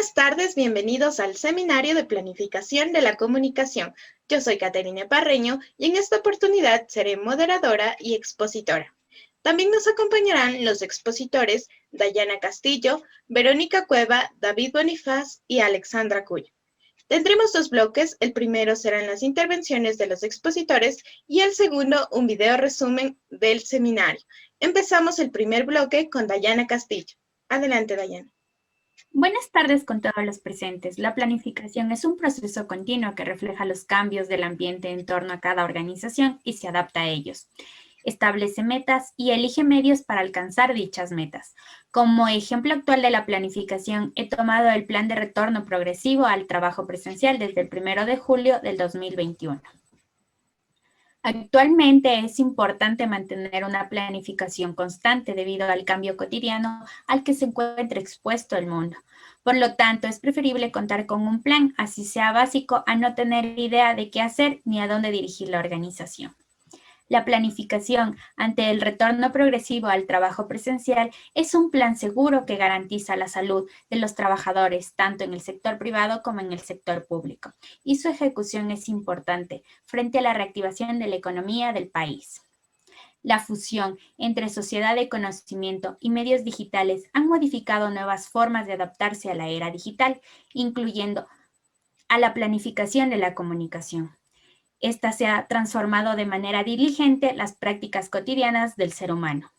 Buenas tardes, bienvenidos al Seminario de Planificación de la Comunicación. Yo soy Caterina Parreño y en esta oportunidad seré moderadora y expositora. También nos acompañarán los expositores Dayana Castillo, Verónica Cueva, David Bonifaz y Alexandra Cuyo. Tendremos dos bloques, el primero serán las intervenciones de los expositores y el segundo un video resumen del seminario. Empezamos el primer bloque con Dayana Castillo. Adelante, Dayana. Buenas tardes con todos los presentes. La planificación es un proceso continuo que refleja los cambios del ambiente en torno a cada organización y se adapta a ellos. Establece metas y elige medios para alcanzar dichas metas. Como ejemplo actual de la planificación, he tomado el plan de retorno progresivo al trabajo presencial desde el 1 de julio del 2021. Actualmente es importante mantener una planificación constante debido al cambio cotidiano al que se encuentra expuesto el mundo. Por lo tanto, es preferible contar con un plan, así sea básico, a no tener idea de qué hacer ni a dónde dirigir la organización. La planificación ante el retorno progresivo al trabajo presencial es un plan seguro que garantiza la salud de los trabajadores, tanto en el sector privado como en el sector público, y su ejecución es importante frente a la reactivación de la economía del país. La fusión entre sociedad de conocimiento y medios digitales han modificado nuevas formas de adaptarse a la era digital, incluyendo a la planificación de la comunicación. Esta se ha transformado de manera diligente las prácticas cotidianas del ser humano.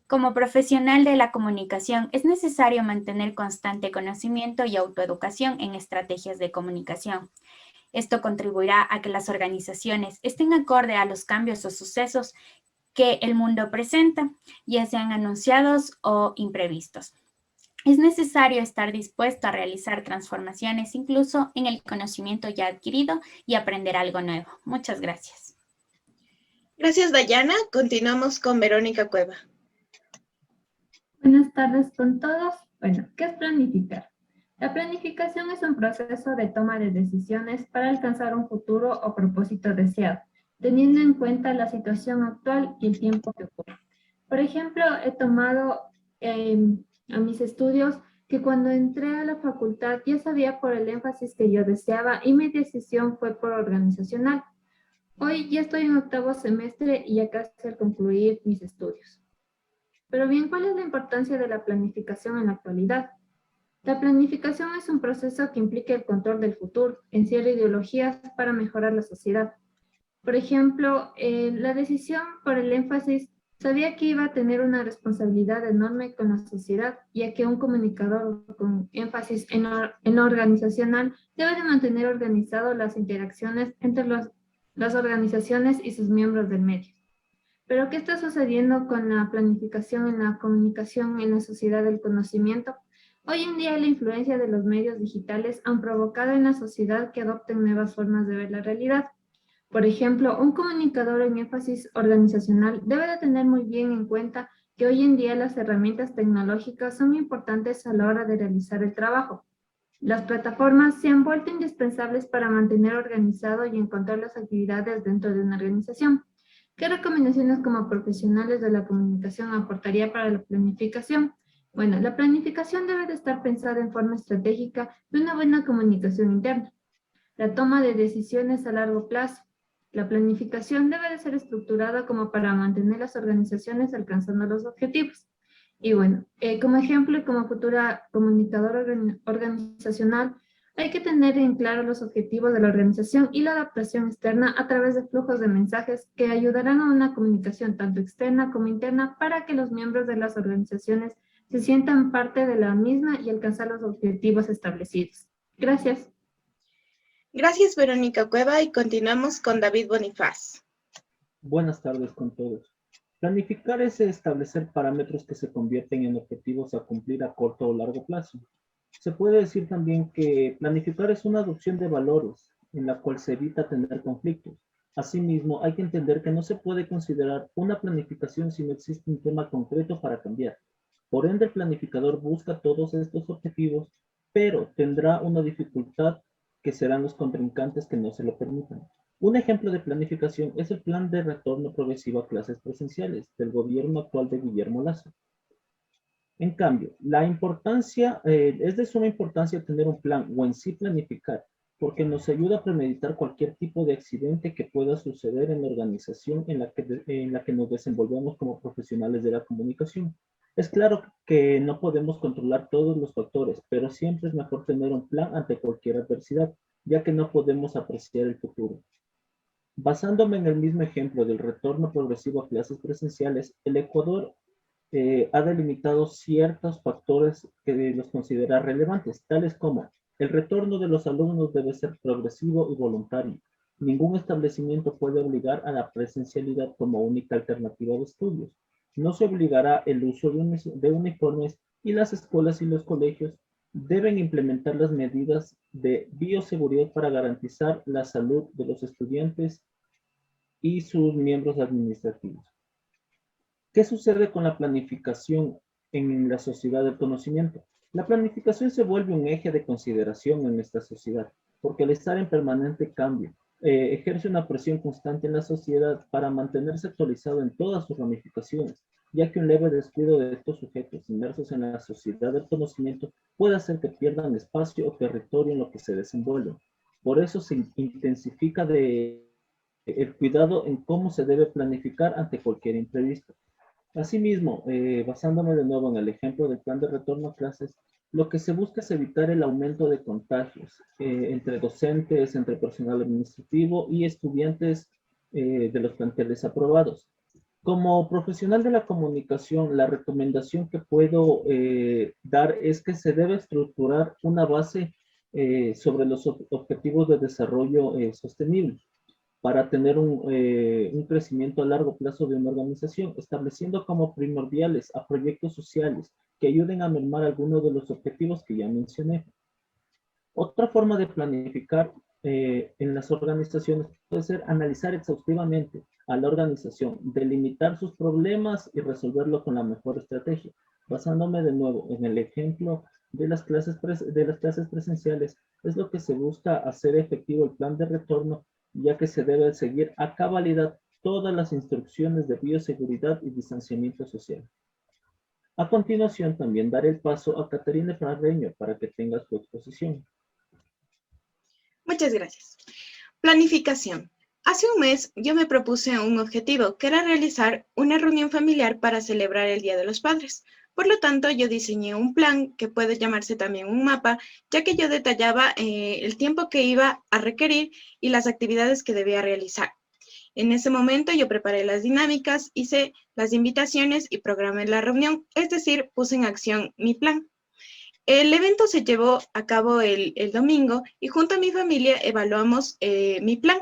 Como profesional de la comunicación, es necesario mantener constante conocimiento y autoeducación en estrategias de comunicación. Esto contribuirá a que las organizaciones estén acorde a los cambios o sucesos que el mundo presenta, ya sean anunciados o imprevistos. Es necesario estar dispuesto a realizar transformaciones incluso en el conocimiento ya adquirido y aprender algo nuevo. Muchas gracias. Gracias, Dayana. Continuamos con Verónica Cueva. Buenas tardes con todos. Bueno, ¿qué es planificar? La planificación es un proceso de toma de decisiones para alcanzar un futuro o propósito deseado, teniendo en cuenta la situación actual y el tiempo que ocurre. Por ejemplo, he tomado a mis estudios que cuando entré a la facultad ya sabía por el énfasis que yo deseaba y mi decisión fue por organizacional. Hoy ya estoy en 8º semestre y ya casi al concluir mis estudios. Pero bien, ¿cuál es la importancia de la planificación en la actualidad? La planificación es un proceso que implica el control del futuro, encierra ideologías para mejorar la sociedad. Por ejemplo, la decisión por el énfasis sabía que iba a tener una responsabilidad enorme con la sociedad, ya que un comunicador con énfasis en lo organizacional debe de mantener organizadas las interacciones entre las organizaciones y sus miembros del medio. Pero, ¿qué está sucediendo con la planificación en la comunicación en la sociedad del conocimiento? Hoy en día la influencia de los medios digitales han provocado en la sociedad que adopten nuevas formas de ver la realidad. Por ejemplo, un comunicador en énfasis organizacional debe de tener muy bien en cuenta que hoy en día las herramientas tecnológicas son importantes a la hora de realizar el trabajo. Las plataformas se han vuelto indispensables para mantener organizado y encontrar las actividades dentro de una organización. ¿Qué recomendaciones como profesionales de la comunicación aportaría para la planificación? Bueno, la planificación debe de estar pensada en forma estratégica de una buena comunicación interna. La toma de decisiones a largo plazo. La planificación debe de ser estructurada como para mantener las organizaciones alcanzando los objetivos. Y bueno, como ejemplo y como futura comunicadora organizacional, hay que tener en claro los objetivos de la organización y la adaptación externa a través de flujos de mensajes que ayudarán a una comunicación tanto externa como interna para que los miembros de las organizaciones se sientan parte de la misma y alcanzar los objetivos establecidos. Gracias. Gracias, Verónica Cueva, y continuamos con David Bonifaz. Buenas tardes con todos. Planificar es establecer parámetros que se convierten en objetivos a cumplir a corto o largo plazo. Se puede decir también que planificar es una adopción de valores en la cual se evita tener conflictos. Asimismo, hay que entender que no se puede considerar una planificación si no existe un tema concreto para cambiar. Por ende, el planificador busca todos estos objetivos, pero tendrá una dificultad que serán los contrincantes que no se lo permitan. Un ejemplo de planificación es el plan de retorno progresivo a clases presenciales del gobierno actual de Guillermo Lasso. En cambio, es de suma importancia tener un plan o en sí planificar, porque nos ayuda a premeditar cualquier tipo de accidente que pueda suceder en la organización en la que nos desenvolvemos como profesionales de la comunicación. Es claro que no podemos controlar todos los factores, pero siempre es mejor tener un plan ante cualquier adversidad, ya que no podemos apreciar el futuro. Basándome en el mismo ejemplo del retorno progresivo a clases presenciales, el Ecuador ha delimitado ciertos factores que los considera relevantes, tales como el retorno de los alumnos debe ser progresivo y voluntario. Ningún establecimiento puede obligar a la presencialidad como única alternativa de estudios. No se obligará el uso de uniformes y las escuelas y los colegios deben implementar las medidas de bioseguridad para garantizar la salud de los estudiantes y sus miembros administrativos. ¿Qué sucede con la planificación en la sociedad del conocimiento? La planificación se vuelve un eje de consideración en esta sociedad, porque al estar en permanente cambio, ejerce una presión constante en la sociedad para mantenerse actualizado en todas sus ramificaciones, ya que un leve descuido de estos sujetos inmersos en la sociedad del conocimiento puede hacer que pierdan espacio o territorio en lo que se desenvuelven. Por eso se intensifica el cuidado en cómo se debe planificar ante cualquier imprevisto. Asimismo, basándome de nuevo en el ejemplo del plan de retorno a clases, lo que se busca es evitar el aumento de contagios entre docentes, entre personal administrativo y estudiantes de los planteles aprobados. Como profesional de la comunicación, la recomendación que puedo dar es que se debe estructurar una base sobre los objetivos de desarrollo sostenible para tener un crecimiento a largo plazo de una organización, estableciendo como primordiales a proyectos sociales que ayuden a mermar algunos de los objetivos que ya mencioné. Otra forma de planificar en las organizaciones puede ser analizar exhaustivamente a la organización, delimitar sus problemas y resolverlo con la mejor estrategia. Basándome de nuevo en el ejemplo de las clases presenciales, es lo que se busca hacer efectivo el plan de retorno, ya que se debe seguir a cabalidad todas las instrucciones de bioseguridad y distanciamiento social. A continuación, también daré el paso a Caterina Parreño para que tenga su exposición. Muchas gracias. Planificación. Hace un mes yo me propuse un objetivo, que era realizar una reunión familiar para celebrar el Día de los Padres. Por lo tanto, yo diseñé un plan que puede llamarse también un mapa, ya que yo detallaba el tiempo que iba a requerir y las actividades que debía realizar. En ese momento yo preparé las dinámicas, hice las invitaciones y programé la reunión, es decir, puse en acción mi plan. El evento se llevó a cabo el domingo y junto a mi familia evaluamos mi plan.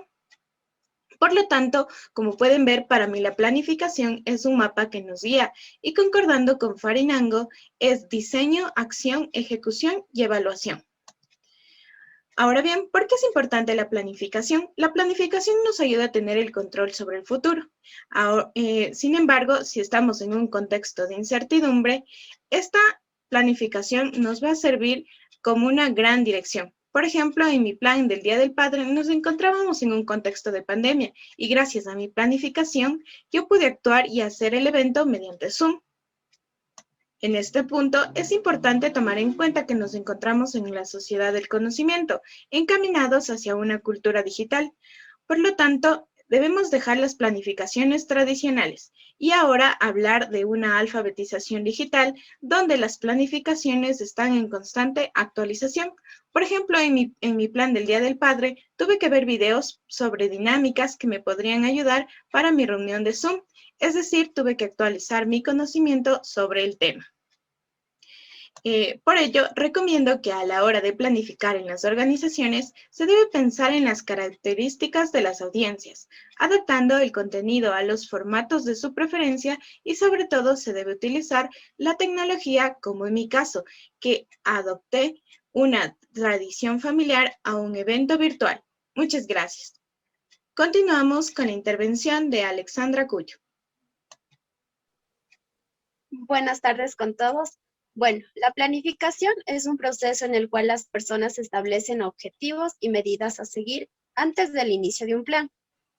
Por lo tanto, como pueden ver, para mí la planificación es un mapa que nos guía y concordando con Farinango es diseño, acción, ejecución y evaluación. Ahora bien, ¿por qué es importante la planificación? La planificación nos ayuda a tener el control sobre el futuro. Sin embargo, si estamos en un contexto de incertidumbre, esta planificación nos va a servir como una gran dirección. Por ejemplo, en mi plan del Día del Padre nos encontrábamos en un contexto de pandemia y gracias a mi planificación yo pude actuar y hacer el evento mediante Zoom. En este punto, es importante tomar en cuenta que nos encontramos en la sociedad del conocimiento, encaminados hacia una cultura digital. Por lo tanto, debemos dejar las planificaciones tradicionales y ahora hablar de una alfabetización digital donde las planificaciones están en constante actualización. Por ejemplo, en mi plan del Día del Padre, tuve que ver videos sobre dinámicas que me podrían ayudar para mi reunión de Zoom. Es decir, tuve que actualizar mi conocimiento sobre el tema. Por ello, recomiendo que a la hora de planificar en las organizaciones, se debe pensar en las características de las audiencias, adaptando el contenido a los formatos de su preferencia y sobre todo se debe utilizar la tecnología, como en mi caso, que adopté una tradición familiar a un evento virtual. Muchas gracias. Continuamos con la intervención de Alexandra Cuyo. Buenas tardes con todos. Bueno, la planificación es un proceso en el cual las personas establecen objetivos y medidas a seguir antes del inicio de un plan,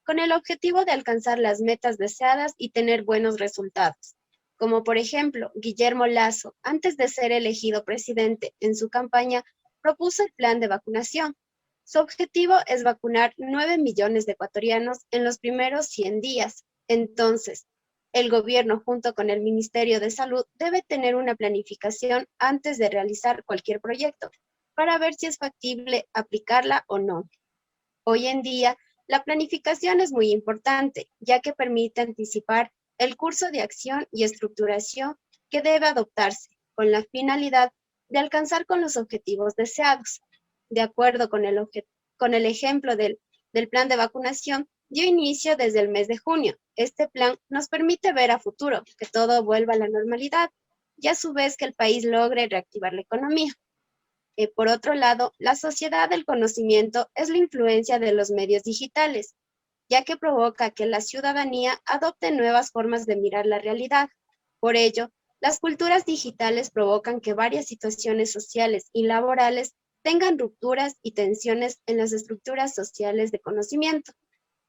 con el objetivo de alcanzar las metas deseadas y tener buenos resultados. como por ejemplo Guillermo Lasso, antes de ser elegido presidente en su campaña, propuso el plan de vacunación. Su objetivo es vacunar 9 millones de ecuatorianos en los primeros 100 días. Entonces, el gobierno junto con el Ministerio de Salud debe tener una planificación antes de realizar cualquier proyecto para ver si es factible aplicarla o no. Hoy en día, la planificación es muy importante, ya que permite anticipar el curso de acción y estructuración que debe adoptarse, con la finalidad de alcanzar con los objetivos deseados. De acuerdo con el ejemplo del plan de vacunación, dio inicio desde el mes de junio. Este plan nos permite ver a futuro, que todo vuelva a la normalidad, y a su vez que el país logre reactivar la economía. Por otro lado, la sociedad del conocimiento es la influencia de los medios digitales, ya que provoca que la ciudadanía adopte nuevas formas de mirar la realidad. Por ello, las culturas digitales provocan que varias situaciones sociales y laborales tengan rupturas y tensiones en las estructuras sociales de conocimiento.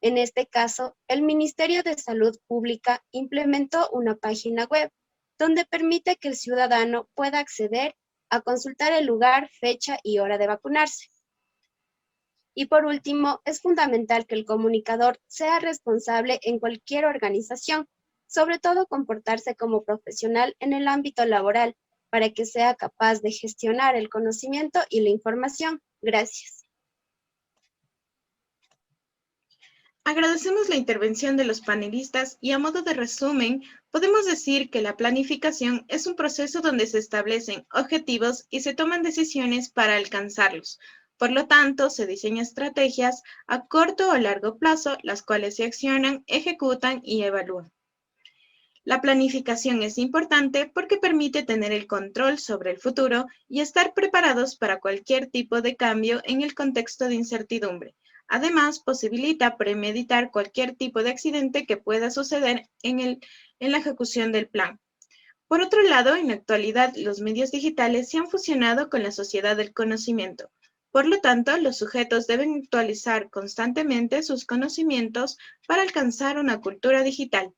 En este caso, el Ministerio de Salud Pública implementó una página web donde permite que el ciudadano pueda acceder a consultar el lugar, fecha y hora de vacunarse. Y por último, es fundamental que el comunicador sea responsable en cualquier organización, sobre todo comportarse como profesional en el ámbito laboral, para que sea capaz de gestionar el conocimiento y la información. Gracias. Agradecemos la intervención de los panelistas y a modo de resumen, podemos decir que la planificación es un proceso donde se establecen objetivos y se toman decisiones para alcanzarlos. Por lo tanto, se diseñan estrategias a corto o largo plazo, las cuales se accionan, ejecutan y evalúan. La planificación es importante porque permite tener el control sobre el futuro y estar preparados para cualquier tipo de cambio en el contexto de incertidumbre. Además, posibilita premeditar cualquier tipo de accidente que pueda suceder en la ejecución del plan. Por otro lado, en la actualidad, los medios digitales se han fusionado con la sociedad del conocimiento. Por lo tanto, los sujetos deben actualizar constantemente sus conocimientos para alcanzar una cultura digital.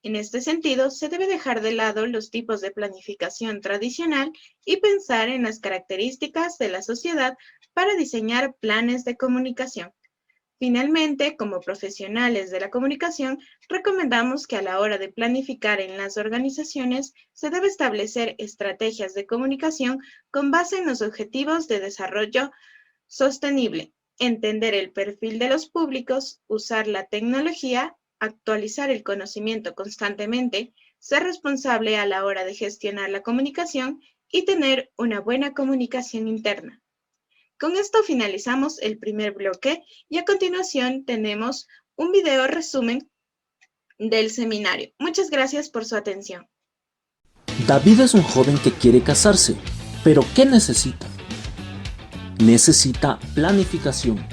En este sentido, se debe dejar de lado los tipos de planificación tradicional y pensar en las características de la sociedad para diseñar planes de comunicación. Finalmente, como profesionales de la comunicación, recomendamos que a la hora de planificar en las organizaciones se debe establecer estrategias de comunicación con base en los objetivos de desarrollo sostenible, entender el perfil de los públicos, usar la tecnología, actualizar el conocimiento constantemente, ser responsable a la hora de gestionar la comunicación y tener una buena comunicación interna. Con esto finalizamos el primer bloque y a continuación tenemos un video resumen del seminario. Muchas gracias por su atención. David es un joven que quiere casarse, pero ¿qué necesita? Necesita planificación.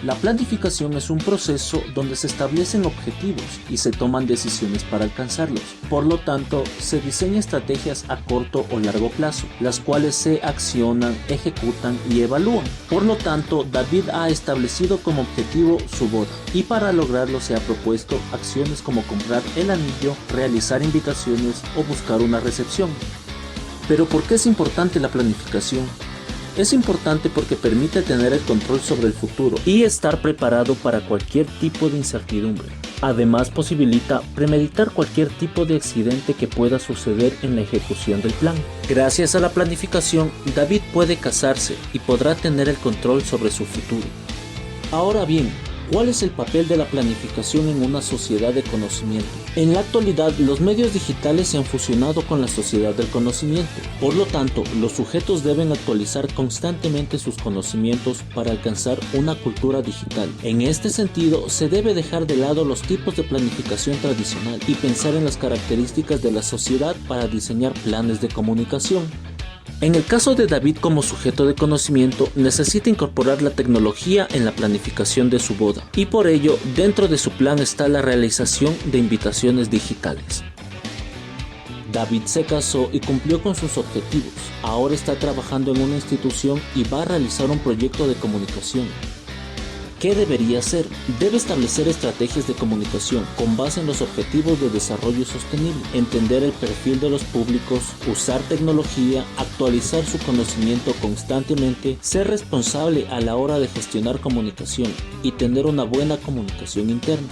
La planificación es un proceso donde se establecen objetivos y se toman decisiones para alcanzarlos. Por lo tanto, se diseñan estrategias a corto o largo plazo, las cuales se accionan, ejecutan y evalúan. Por lo tanto, David ha establecido como objetivo su boda y para lograrlo se ha propuesto acciones como comprar el anillo, realizar invitaciones o buscar una recepción. Pero ¿por qué es importante la planificación? Es importante porque permite tener el control sobre el futuro y estar preparado para cualquier tipo de incertidumbre. Además, posibilita premeditar cualquier tipo de accidente que pueda suceder en la ejecución del plan. Gracias a la planificación, David puede casarse y podrá tener el control sobre su futuro. Ahora bien, ¿cuál es el papel de la planificación en una sociedad de conocimiento? En la actualidad, los medios digitales se han fusionado con la sociedad del conocimiento. Por lo tanto, los sujetos deben actualizar constantemente sus conocimientos para alcanzar una cultura digital. En este sentido, se debe dejar de lado los tipos de planificación tradicional y pensar en las características de la sociedad para diseñar planes de comunicación. En el caso de David como sujeto de conocimiento, necesita incorporar la tecnología en la planificación de su boda y por ello, dentro de su plan está la realización de invitaciones digitales. David se casó y cumplió con sus objetivos. Ahora está trabajando en una institución y va a realizar un proyecto de comunicación. ¿Qué debería hacer? Debe establecer estrategias de comunicación con base en los objetivos de desarrollo sostenible, entender el perfil de los públicos, usar tecnología, actualizar su conocimiento constantemente, ser responsable a la hora de gestionar comunicación y tener una buena comunicación interna.